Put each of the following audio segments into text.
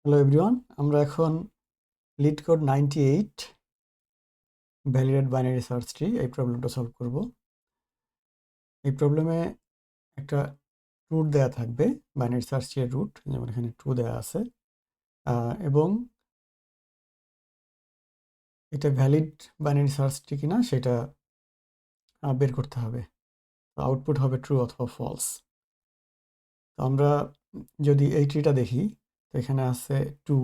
Hello everyone, আমরা এখন লিটকোড 98 validate binary search tree এই প্রবলেমটা সলভ করব। এই প্রবলেমে একটা রুট দেয়া থাকবে, বাইনারি সার্চ ট্রির রুট, যেমন এখানে 2 দেয়া আছে, এবং এটা ভ্যালিড বাইনারি সার্চ ট্রি কিনা সেটা বের করতে হবে। তো আউটপুট হবে ট্রু অথবা ফলস। তো আমরা যদি এই ট্রিটা দেখি, তো এখানে আছে 2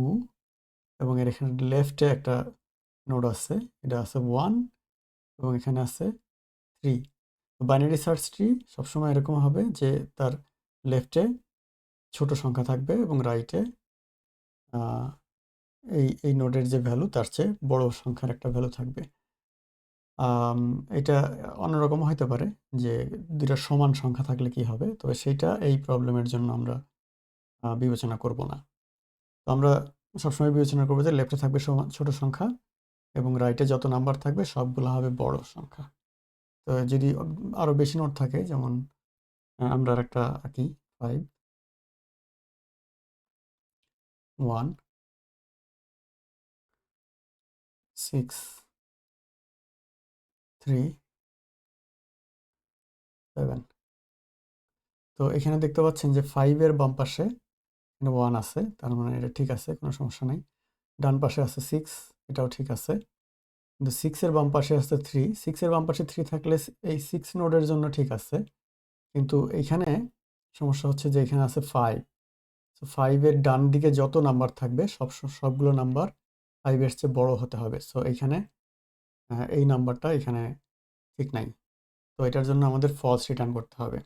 এবং এর এখানে লেফটে একটা নোড আছে, এটা আছে 1 এবং এখানে আছে 3। বাইনারি সার্চ ট্রি সবসময় এরকম হবে যে তার লেফটে ছোট সংখ্যা থাকবে এবং রাইটে এই নোডের যে ভ্যালু তার চেয়ে বড় সংখ্যার একটা ভ্যালু থাকবে। এটা অন্যরকম হতে পারে যে দুইটা সমান সংখ্যা থাকলে কি হবে, তবে সেইটা এই প্রবলেমের জন্য আমরা বিবেচনা করব না। তো আমরা সবসময় বিবেচনা করবো যে লেফটে থাকবে ছোট সংখ্যা এবং রাইটে যত নাম্বার থাকবে সবগুলো হবে বড় সংখ্যা। তো যদি আরও বেশি নোড থাকে, যেমন আমরা একটা আঁকি 5 1 6 3 7। তো এখানে দেখতে পাচ্ছেন যে 5 এর বাম পাশে 1 আছে, তার মানে এটা ঠিক আছে, কোনো সমস্যা নাই। ডান পাশে আছে 6, এটাও ঠিক আছে। কিন্তু 6 এর বাম পাশে আছে 3, 6 এর বাম পাশে 3 থাকলে এই 6 নোডের জন্য ঠিক আছে, কিন্তু এইখানে সমস্যা হচ্ছে যে এখানে আছে 5। তো 5 এর ডান দিকে যত নাম্বার থাকবে সবগুলো নাম্বার 5 এর চেয়ে বড় হতে হবে। সো এইখানে এই নাম্বারটা এখানে ঠিক নাই, তো এটার জন্য আমাদের ফলস রিটার্ন করতে হবে।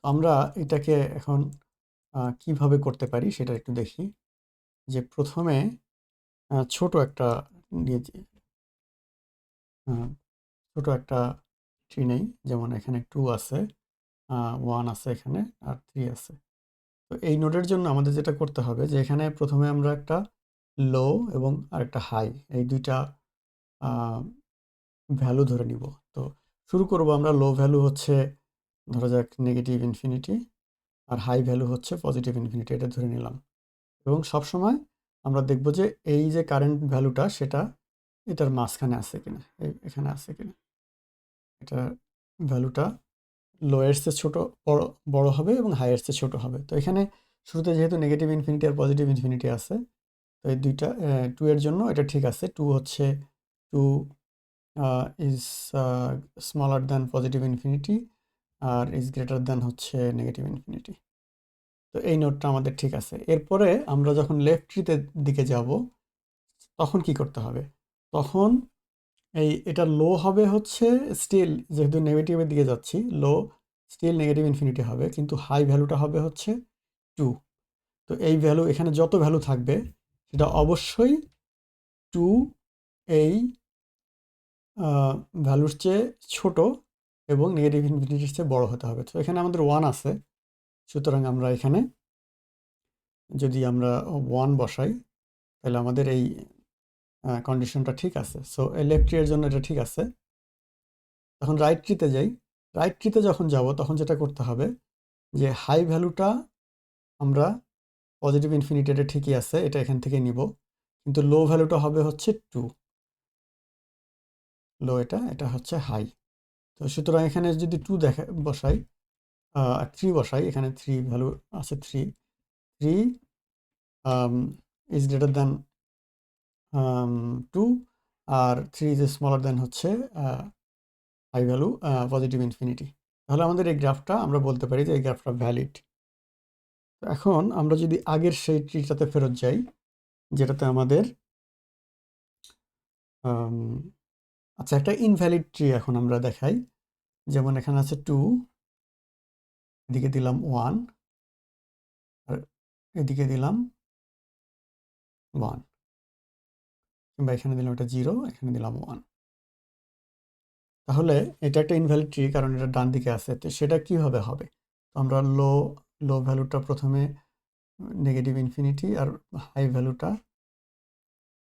আমরা এটাকে এখন কিভাবে করতে পারি সেটা একটু দেখি। যে প্রথমে ছোট একটা ছোট একটা ট্রি নেই, যেমন এখানে 2 আছে, 1 আছে এখানে, আর 3 আছে। তো এই নোডের জন্য আমাদের যেটা করতে হবে যে এখানে প্রথমে আমরা একটা লো এবং আরেকটা হাই, এই দুইটা ভ্যালু ধরে নিব। তো শুরু করব আমরা, লো ভ্যালু হচ্ছে ধরা যাক নেগেটিভ ইনফিনিটি, আর হাই ভ্যালু হচ্ছে পজিটিভ ইনফিনিটি, এটা ধরে নিলাম। এবং সবসময় আমরা দেখব যে এই যে কারেন্ট ভ্যালুটা সেটা এটার মাঝখানে আছে কিনা, এখানে আছে কিনা। এটা ভ্যালুটা লোয়ের চেয়ে ছোট বড় হবে এবং হাইয়ের চেয়ে ছোট হবে। তো এখানে শুরুতে যেহেতু নেগেটিভ ইনফিনিটি আর পজিটিভ ইনফিনিটি আছে, তো এই দুইটা 2 এর জন্য এটা ঠিক আছে। 2 হচ্ছে 2 is smaller than positive infinity আর ইজ গ্রেটার দ্যান হচ্ছে নেগেটিভ ইনফিনিটি। তো এই নোটটা আমাদের ঠিক আছে। এরপরে আমরা যখন লেফট ট্রিতে দিকে যাব তখন কি করতে হবে? তখন এটা লো হবে হচ্ছে স্টিল, যেহেতু নেগেটিভের দিকে যাচ্ছি, লো স্টিল নেগেটিভ ইনফিনিটি হবে, কিন্তু হাই ভ্যালুটা হবে হচ্ছে 2। তো এই ভ্যালু এখানে যত ভ্যালু থাকবে সেটা অবশ্যই 2 এই ভ্যালুর চেয়ে ছোট এবং নেগেটিভ ইনফিনিটির চেয়ে বড় হতে হবে। তো এখানে আমাদের 1 আছে, সুতরাং আমরা এখানে যদি আমরা 1 বসাই তাহলে আমাদের এই কন্ডিশনটা ঠিক আছে। সো এই লেফট ট্রি এর জন্য এটা ঠিক আছে। তখন রাইট ট্রিতে যাই। রাইট ট্রিতে যখন যাব তখন যেটা করতে হবে যে হাই ভ্যালুটা আমরা পজিটিভ ইনফিনিটি, এটা ঠিকই আছে, এটা এখান থেকে নিব, কিন্তু লো ভ্যালুটা হবে হচ্ছে 2। লো এটা হচ্ছে হাই। তো সুতরাং এখানে যদি 2 বসাই, 3 বসাই, এখানে 3 ভ্যালু আছে, 3 ইজ গ্রেটার দ্যান 2, আর 3 ইজ স্মলার দ্যান হচ্ছে হাই ভ্যালু পজিটিভ ইনফিনিটি। তাহলে আমাদের এই গ্রাফটা আমরা বলতে পারি যে এই গ্রাফটা ভ্যালিড। তো এখন আমরা যদি আগের সেই ট্রিটাতে ফেরত যাই, যেটাতে আমাদের আচ্ছা, একটা ইনভ্যালিড ট্রি এখন আমরা দেখাই। যেমন এখানে আছে 2, এদিকে দিলাম 1, আর এদিকে দিলাম 1, কিংবা এখানে দিলাম এটা 0, এখানে দিলাম 1। তাহলে এটা একটা ইনভ্যালিড ট্রি, কারণ এটা ডান দিকে আছে। তো সেটা কিভাবে হবে? তো আমরা লো ভ্যালুটা প্রথমে নেগেটিভ ইনফিনিটি আর হাই ভ্যালুটা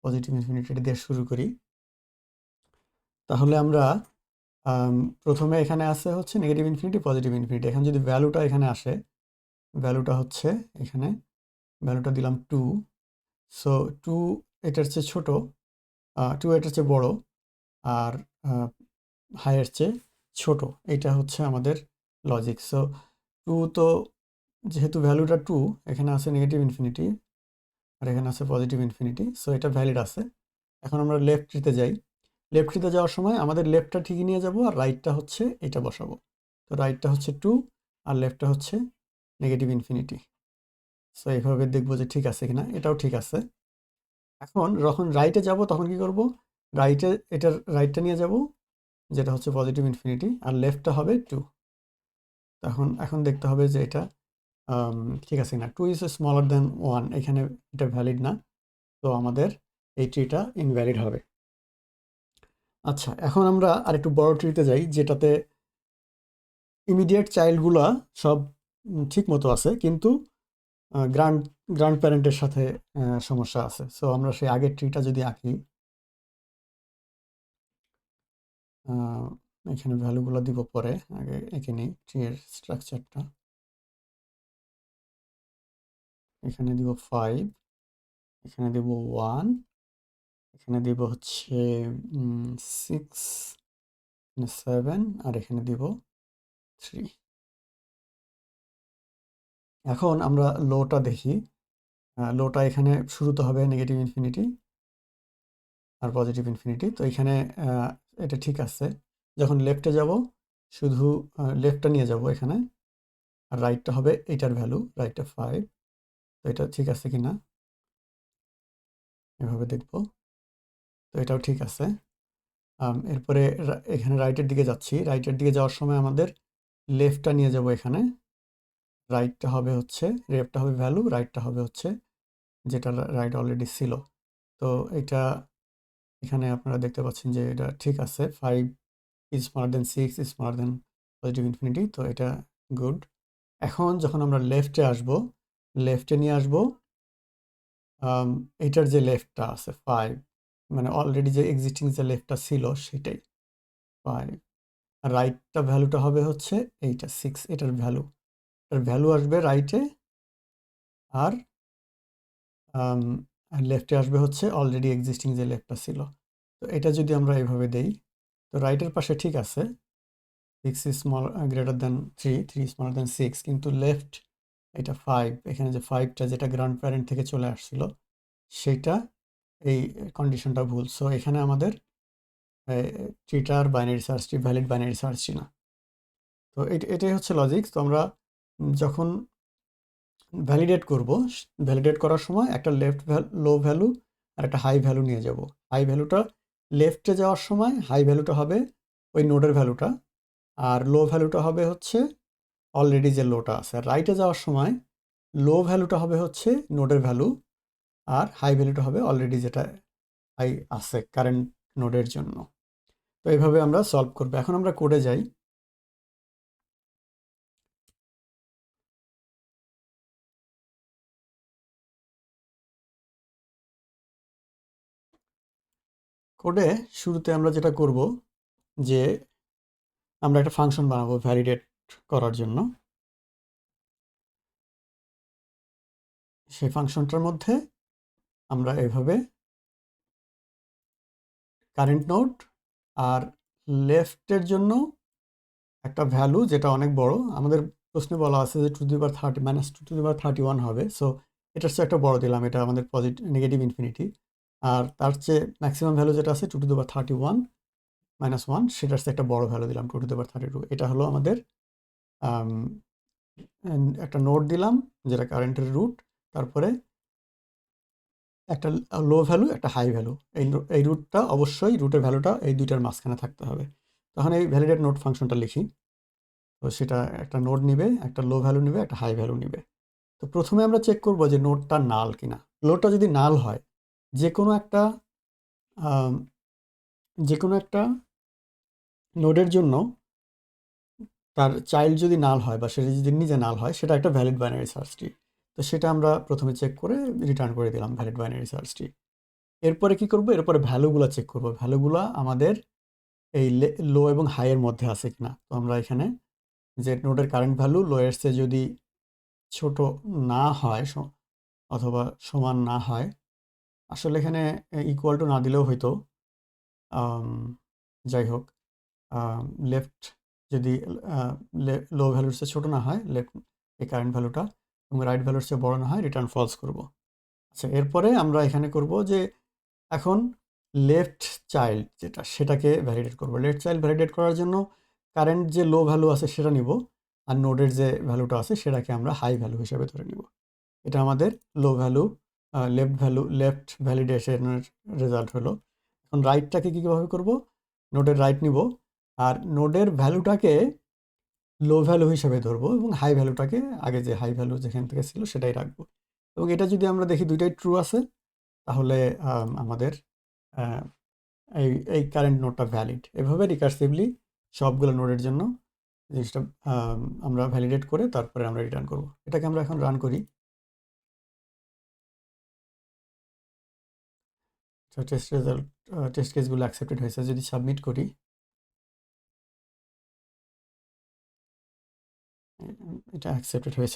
পজিটিভ ইনফিনিটি দিয়ে শুরু করি। তাহলে আমরা প্রথমে এখানে আছে হচ্ছে নেগেটিভ ইনফিনিটি পজিটিভ ইনফিনিটি। এখন যদি ভ্যালুটা এখানে আসে, ভ্যালুটা হচ্ছে এখানে ভ্যালুটা দিলাম 2। সো 2 এটার চেয়ে ছোট, 2 এটার চেয়ে বড়, আর হাইয়ের চেয়ে ছোট। এটা হচ্ছে আমাদের লজিক। সো 2 তো, যেহেতু ভ্যালুটা 2, এখানে আছে নেগেটিভ ইনফিনিটি আর এখানে আছে পজিটিভ ইনফিনিটি, সো এটা ভ্যালিড আছে। এখন আমরা লেফট ট্রিতে যাই। লেফট ট্রিতে যাওয়ার সময় আমাদের লেফটটা ঠিকই নিয়ে যাব, আর রাইটটা হচ্ছে এটা বসাবো। তো রাইটটা হচ্ছে 2 আর লেফটটা হচ্ছে নেগেটিভ ইনফিনিটি। সো এইভাবে দেখবো যে ঠিক আছে কিনা, এটাও ঠিক আছে। এখন যখন রাইটে যাব তখন কি করব, রাইটে এটার রাইটটা নিয়ে যাব যেটা হচ্ছে পজিটিভ ইনফিনিটি, আর লেফটটা হবে 2। এখন এখন দেখতে হবে যে এটা ঠিক আছে কিনা। 2 ইজ স্মলার দেন 1, এখানে এটা ভ্যালিড না, তো আমাদের এই ট্রিটা ইনভ্যালিড হবে। আচ্ছা, এখন আমরা আরেকটু বড় ট্রিতে যাই, যেটাতে ইমিডিয়েট চাইল্ডগুলা সব ঠিক মতো আছে, কিন্তু গ্র্যান্ড গ্র্যান্ড প্যারেন্টের সাথে সমস্যা আছে। সো আমরা সেই আগের ট্রিটা যদি আঁকি, এখানে ভ্যালুগুলো দিব পরে, আগে এঁকে নিই ট্রি এর স্ট্রাকচারটা। এখানে দিব 5, এখানে দিব 1, এখানে দিব হচ্ছে 6, 7, আর এখানে দিব 3। এখন আমরা লোটা দেখি। লোটা এখানে শুরুতে হবে নেগেটিভ ইনফিনিটি আর পজিটিভ ইনফিনিটি, তো এখানে এটা ঠিক আছে। যখন লেফটে যাব শুধু লেফটটা নিয়ে যাব এখানে, আর রাইটটা হবে এইটার ভ্যালু, রাইটটা 5। তো এটা ঠিক আছে কিনা এভাবে দেখব। তো এটাও ঠিক আছে। এরপরে এখানে রাইটের দিকে যাচ্ছি, রাইটের দিকে যাওয়ার সময় আমাদের লেফটটা নিয়ে যাব এখানে, রাইটটা হবে হচ্ছে, লেফটটা হবে ভ্যালু, রাইটটা হবে হচ্ছে যেটা রাইট অলরেডি ছিল। তো এটা এখানে আপনারা দেখতে পাচ্ছেন যে এটা ঠিক আছে, 5 is smaller then 6 is smaller then positive infinity, তো এটা গুড। এখন যখন আমরা লেফটে আসব, লেফটে নিয়ে আসব এটার যে লেফটটা আছে 5, মানে অলরেডি যে এক্সিস্টিং যে লেফটটা ছিল সেটাই 5, আর রাইটটা ভ্যালুটা হবে হচ্ছে এইটা 6, এটার ভ্যালু, এটার ভ্যালু আসবে রাইটে, আর লেফটে আসবে হচ্ছে অলরেডি এক্সিস্টিং যে লেফটটা ছিল। তো এটা যদি আমরা এভাবে দেই, তো রাইটের পাশে ঠিক আছে 6 is small greater than 3, 3 is smaller than 6, কিন্তু লেফট এটা 5, এখানে যে 5টা যেটা গ্র্যান্ড প্যারেন্ট থেকে চলে আসছিল সেইটা, এই কন্ডিশনটা ভুল। সো এখানে আমাদের ট্রিটার binary search tree valid binary search tree না। তো এটাই হচ্ছে লজিক। তো আমরা যখন ভ্যালিডেট করব, ভ্যালিডেট করার সময় একটা লো ভ্যালু আর একটা হাই ভ্যালু নিয়ে যাব। হাই ভ্যালুটা লেফটে যাওয়ার সময় হাই ভ্যালুটা হবে ওই নোডের ভ্যালুটা, আর লো ভ্যালুটা হবে হচ্ছে অলরেডি যে লোটা আছে। আর রাইটে যাওয়ার সময় লো ভ্যালুটা হবে হচ্ছে নোডের ভ্যালু, আর হাই ভ্যালুটা হবে অলরেডি যেটা হাই আছে কারেন্ট নোডের জন্য। তো এইভাবে আমরা সলভ করব। এখন আমরা কোডে যাই। কোডে শুরুতে আমরা যেটা করব যে আমরা একটা ফাংশন বানাবো ভ্যালিডেট করার জন্য। সেই ফাংশনটার মধ্যে আমরা এভাবে কারেন্ট নোড আর লেফটের জন্য একটা ভ্যালু যেটা অনেক বড়, আমাদের প্রশ্নে বলা আছে যে 2^30 -2^31 হবে। সো এটার চেয়ে একটা বড় দিলাম, এটা আমাদের পজিটিভ নেগেটিভ ইনফিনিটি। আর তার চেয়ে ম্যাক্সিমাম ভ্যালু যেটা আছে 2^31 -1, সেটার চেয়ে একটা বড় ভ্যালু দিলাম 2^32। এটা হলো আমাদের একটা নোড দিলাম যেটা কারেন্টের রুট, তারপরে একটা লো ভ্যালু একটা হাই ভ্যালু। এই রুটটা অবশ্যই, রুটের ভ্যালুটা এই দুইটার মাঝখানে থাকতে হবে। তখন এই ভ্যালিডেট নোড ফাংশনটা লিখি। তো সেটা একটা নোড নিবে, একটা লো ভ্যালু নিবে, একটা হাই ভ্যালু নিবে। তো প্রথমে আমরা চেক করব যে নোডটা নাল কিনা। লোডটা যদি নাল হয়, যে কোনো একটা আম, যে কোনো একটা নোডের জন্য তার চাইল্ড যদি নাল হয় বা সেটা যদি নিজে নাল হয়, সেটা একটা ভ্যালিড বাইনারি সার্চ ট্রি। তো সেটা আমরা প্রথমে চেক করে রিটার্ন করে দিলাম ভ্যালিড বাইনারি সার্চ ট্রি। এরপরে কি করব, এরপরে ভ্যালুগুলো চেক করব, ভ্যালুগুলো আমাদের এই লো এবং হাইয়ের মধ্যে আছে কিনা। তো আমরা এখানে যে নোডের কারেন্ট ভ্যালু লো এর চেয়ে যদি ছোট না হয়, অথবা সমান না হয়, আসলে এখানে ইকুয়াল টু না দিলেও হয়তো, যাই হোক, লেফট যদি লো ভ্যালুর চেয়ে ছোটো না হয়, লেফট এই কারেন্ট ভ্যালুটা, এবং রাইট ভ্যালুর চেয়ে বড় না হয়, রিটার্ন ফলস করব। আচ্ছা, এরপরে আমরা এখানে করব যে এখন লেফট চাইল্ড যেটা, সেটাকে ভ্যালিডেট করব। লেফট চাইল্ড ভ্যালিডেট করার জন্য কারেন্ট যে লো ভ্যালু আছে সেটা নিব, আর নোডের যে ভ্যালুটা আছে সেটাকে আমরা হাই ভ্যালু হিসেবে ধরে নিব। এটা আমাদের লো ভ্যালু লেফট ভ্যালিডেশনের রেজাল্ট হলো। এখন রাইটটাকে কীভাবে করব? নোডের রাইট নিব, আর নোডের ভ্যালুটাকে লো ভ্যালু হিসেবে ধরবো, এবং হাই ভ্যালুটাকে আগে যে হাই ভ্যালু যেখান থেকে ছিল সেটাই রাখবো। এবং এটা যদি আমরা দেখি দুইটাই ট্রু আছে, তাহলে আমাদের আহ, এই কারেন্ট নোডটা ভ্যালিড। এভাবে রিকার্সিভলি সবগুলো নোডের জন্য জিনিসটা আমরা ভ্যালিডেট করে তারপরে আমরা রিটার্ন করব। এটাকে আমরা এখন রান করি। টেস্ট রেজাল্ট, টেস্ট কেসগুলো অ্যাকসেপ্টেড হয়েছে। যদি সাবমিট করি, এটা অ্যাকসেপ্টেড হয়েছে।